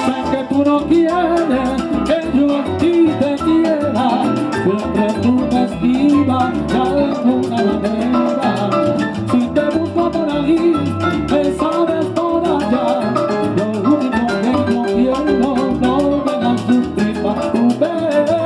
Sé que tú no quieres que yo a ti te quiera, siempre tú me esquivas de alguna manera. Si te busco por ahí, me sabes por allá. Lo único que yo quiero, no me hagas sufrir para tu vera.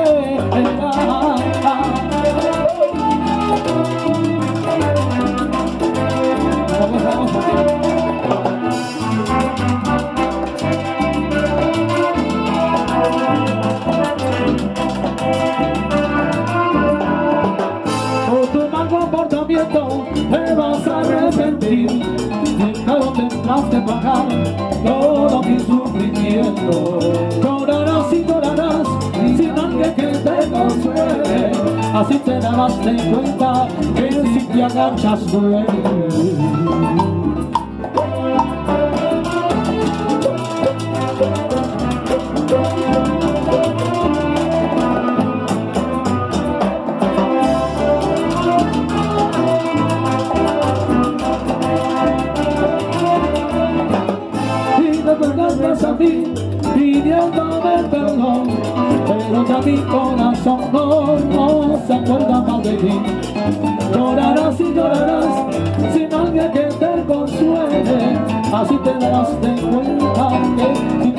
Por tu mal comportamiento te vas a arrepentir. Caro tendrás que pagar todo mi sufrimiento. Llorarás y llorarás sin alguien que te consuele. Así te darás de cuenta que si te agachas duele. A mí, pidiéndome perdón, pero ya mi corazón no se acuerda más de ti. Llorarás y llorarás sin alguien que te consuele, así te darás de cuenta que